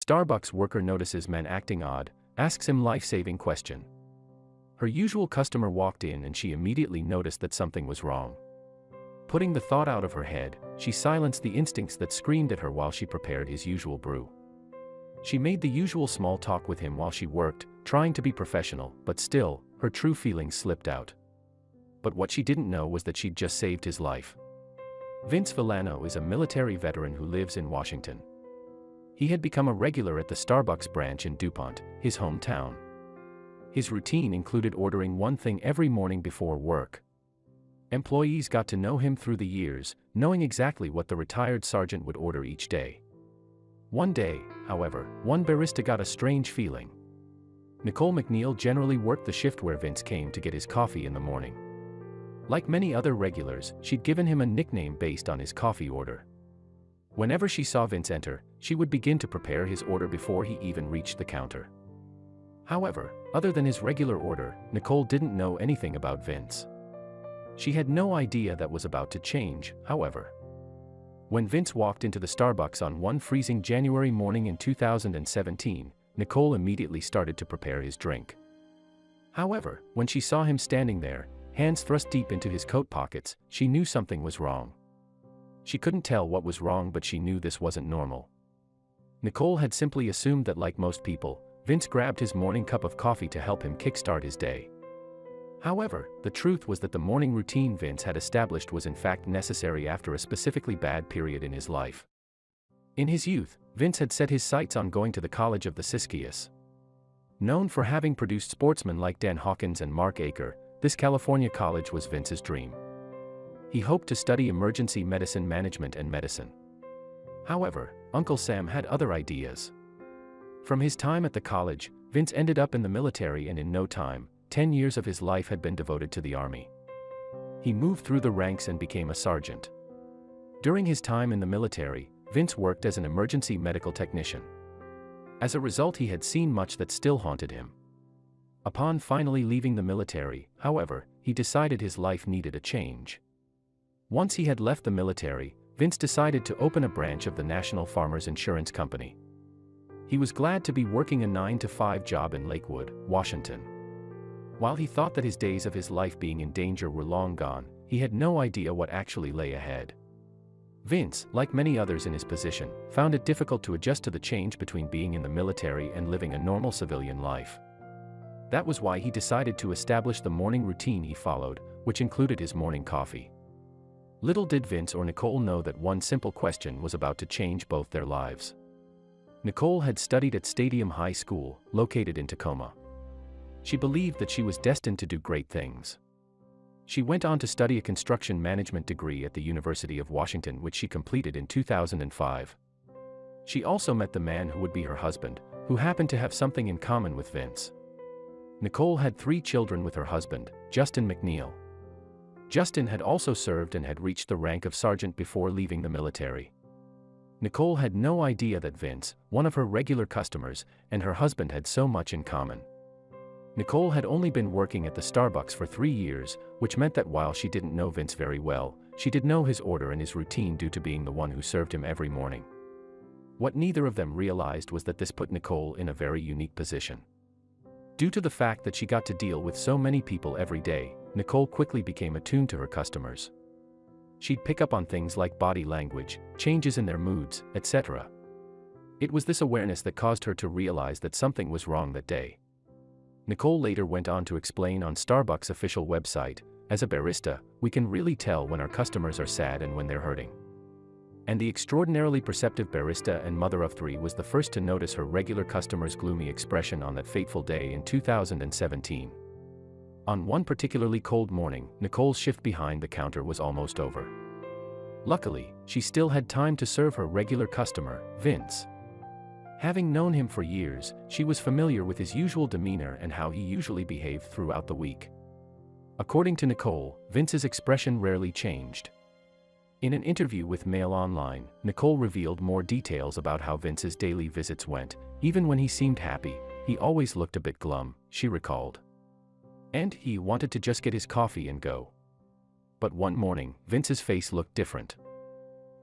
Starbucks worker notices man acting odd, asks him life-saving question. Her usual customer walked in and she immediately noticed that something was wrong. Putting the thought out of her head, she silenced the instincts that screamed at her while she prepared his usual brew. She made the usual small talk with him while she worked, trying to be professional, but still, her true feelings slipped out. But what she didn't know was that she'd just saved his life. Vince Villano is a military veteran who lives in Washington. He had become a regular at the Starbucks branch in DuPont, his hometown. His routine included ordering one thing every morning before work. Employees got to know him through the years, knowing exactly what the retired sergeant would order each day. One day, however, one barista got a strange feeling. Nicole McNeil generally worked the shift where Vince came to get his coffee in the morning. Like many other regulars, she'd given him a nickname based on his coffee order. Whenever she saw Vince enter, she would begin to prepare his order before he even reached the counter. However, other than his regular order, Nicole didn't know anything about Vince. She had no idea that was about to change, however. When Vince walked into the Starbucks on one freezing January morning in 2017, Nicole immediately started to prepare his drink. However, when she saw him standing there, hands thrust deep into his coat pockets, she knew something was wrong. She couldn't tell what was wrong, but she knew this wasn't normal. Nicole had simply assumed that, like most people, Vince grabbed his morning cup of coffee to help him kickstart his day. However, the truth was that the morning routine Vince had established was in fact necessary after a specifically bad period in his life. In his youth, Vince had set his sights on going to the College of the Siskiyous. Known for having produced sportsmen like Dan Hawkins and Mark Aker, this California college was Vince's dream. He hoped to study emergency medicine management and medicine. However, Uncle Sam had other ideas. From his time at the college, Vince ended up in the military, and in no time, 10 years of his life had been devoted to the Army. He moved through the ranks and became a sergeant. During his time in the military, Vince worked as an emergency medical technician. As a result, he had seen much that still haunted him. Upon finally leaving the military, however, he decided his life needed a change. Once he had left the military, Vince decided to open a branch of the National Farmers Insurance Company. He was glad to be working a 9-to-5 job in Lakewood, Washington. While he thought that his days of his life being in danger were long gone, he had no idea what actually lay ahead. Vince, like many others in his position, found it difficult to adjust to the change between being in the military and living a normal civilian life. That was why he decided to establish the morning routine he followed, which included his morning coffee. Little did Vince or Nicole know that one simple question was about to change both their lives. Nicole had studied at Stadium High School, located in Tacoma. She believed that she was destined to do great things. She went on to study a construction management degree at the University of Washington, which she completed in 2005. She also met the man who would be her husband, who happened to have something in common with Vince. Nicole had 3 children with her husband, Justin McNeil. Justin had also served and had reached the rank of sergeant before leaving the military. Nicole had no idea that Vince, one of her regular customers, and her husband had so much in common. Nicole had only been working at the Starbucks for 3 years, which meant that while she didn't know Vince very well, she did know his order and his routine due to being the one who served him every morning. What neither of them realized was that this put Nicole in a very unique position. Due to the fact that she got to deal with so many people every day, Nicole quickly became attuned to her customers. She'd pick up on things like body language, changes in their moods, etc. It was this awareness that caused her to realize that something was wrong that day. Nicole later went on to explain on Starbucks' official website, "As a barista, we can really tell when our customers are sad and when they're hurting." And the extraordinarily perceptive barista and mother of 3 was the first to notice her regular customers' gloomy expression on that fateful day in 2017. On one particularly cold morning, Nicole's shift behind the counter was almost over. Luckily, she still had time to serve her regular customer, Vince. Having known him for years, she was familiar with his usual demeanor and how he usually behaved throughout the week. According to Nicole, Vince's expression rarely changed. In an interview with Mail Online, Nicole revealed more details about how Vince's daily visits went. Even when he seemed happy, he always looked a bit glum, she recalled. And he wanted to just get his coffee and go. But one morning, Vince's face looked different.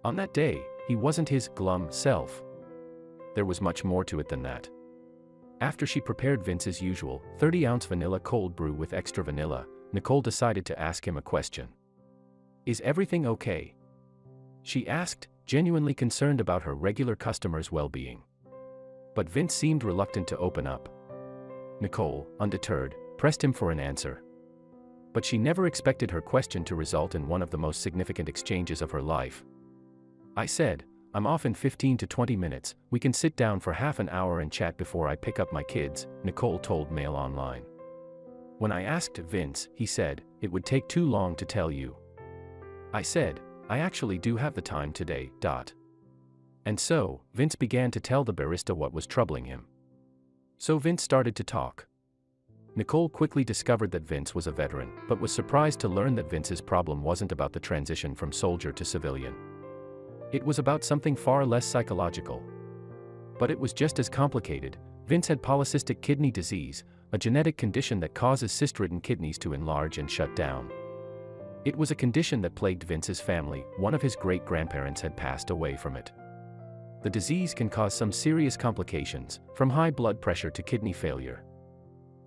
On that day, he wasn't his glum self. there was much more to it than that. After she prepared Vince's usual 30-ounce vanilla cold brew with extra vanilla, Nicole decided to ask him a question. "Is everything okay?" she asked, genuinely concerned about her regular customers' well-being. But Vince seemed reluctant to open up. Nicole, undeterred, pressed him for an answer. But she never expected her question to result in one of the most significant exchanges of her life. "I said, I'm off in 15 to 20 minutes, we can sit down for half an hour and chat before I pick up my kids," Nicole told Mail Online. "When I asked Vince, he said, it would take too long to tell you. I said, I actually do have the time today. And so, Vince began to tell the barista what was troubling him. So Vince started to talk. Nicole quickly discovered that Vince was a veteran, but was surprised to learn that Vince's problem wasn't about the transition from soldier to civilian. It was about something far less psychological. But it was just as complicated. Vince had polycystic kidney disease, a genetic condition that causes cyst-ridden kidneys to enlarge and shut down. It was a condition that plagued Vince's family. One of his great-grandparents had passed away from it. The disease can cause some serious complications, from high blood pressure to kidney failure.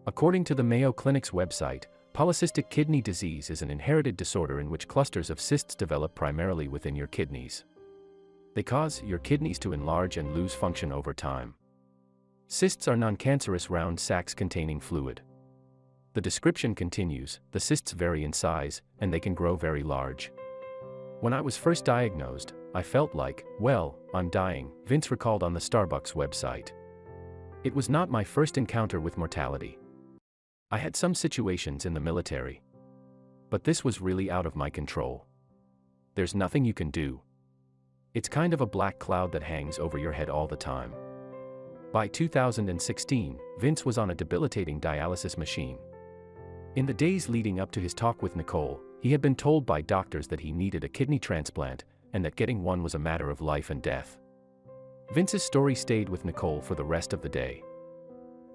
According to the Mayo Clinic's website, polycystic kidney disease is an inherited disorder in which clusters of cysts develop primarily within your kidneys. They cause your kidneys to enlarge and lose function over time. Cysts are non-cancerous round sacs containing fluid. The description continues, the cysts vary in size, and they can grow very large. When I was first diagnosed, I felt like, well, I'm dying, Vince recalled on the Starbucks website. It was not my first encounter with mortality. I had some situations in the military. But this was really out of my control. There's nothing you can do. It's kind of a black cloud that hangs over your head all the time. By 2016, Vince was on a debilitating dialysis machine. In the days leading up to his talk with Nicole, he had been told by doctors that he needed a kidney transplant, and that getting one was a matter of life and death. Vince's story stayed with Nicole for the rest of the day.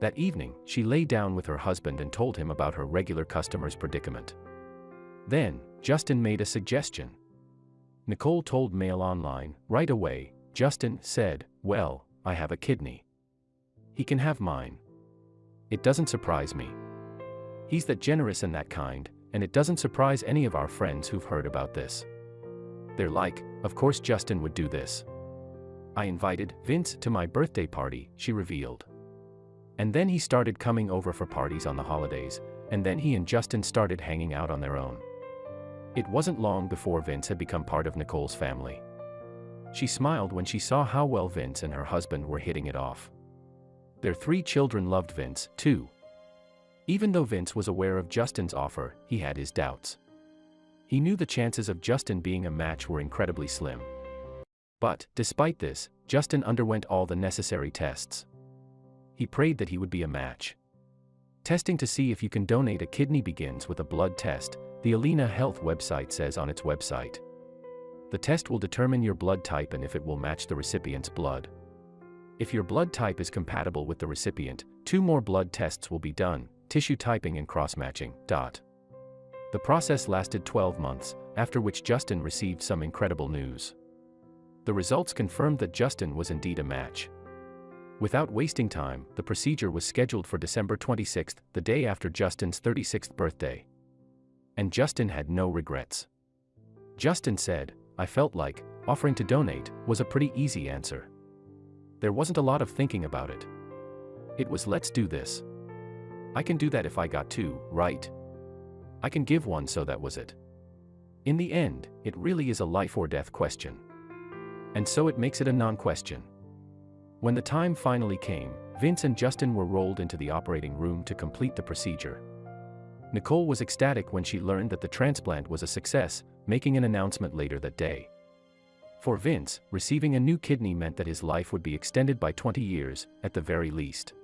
That evening, she lay down with her husband and told him about her regular customer's predicament. Then, Justin made a suggestion. Nicole told Mail Online, right away. Justin said, "Well, I have a kidney. He can have mine." It doesn't surprise me. He's that generous and that kind, and it doesn't surprise any of our friends who've heard about this. They're like, of course Justin would do this. I invited Vince to my birthday party, she revealed. And then he started coming over for parties on the holidays, and then he and Justin started hanging out on their own. It wasn't long before Vince had become part of Nicole's family. She smiled when she saw how well Vince and her husband were hitting it off. Their 3 children loved Vince, too. Even though Vince was aware of Justin's offer, he had his doubts. He knew the chances of Justin being a match were incredibly slim. But, despite this, Justin underwent all the necessary tests. He prayed that he would be a match. Testing to see if you can donate a kidney begins with a blood test, the Alina Health website says on its website. The test will determine your blood type and if it will match the recipient's blood. If your blood type is compatible with the recipient, 2 more blood tests will be done, tissue typing and cross-matching. The process lasted 12 months, after which Justin received some incredible news. The results confirmed that Justin was indeed a match. Without wasting time, the procedure was scheduled for December 26, the day after Justin's 36th birthday. And Justin had no regrets. Justin said, "I felt like offering to donate was a pretty easy answer. There wasn't a lot of thinking about it. It was let's do this. I can do that if I got 2, right? I can give 1, so that was it." In the end, it really is a life or death question. And so it makes it a non-question. When the time finally came, Vince and Justin were rolled into the operating room to complete the procedure. Nicole was ecstatic when she learned that the transplant was a success, making an announcement later that day. For Vince, receiving a new kidney meant that his life would be extended by 20 years, at the very least.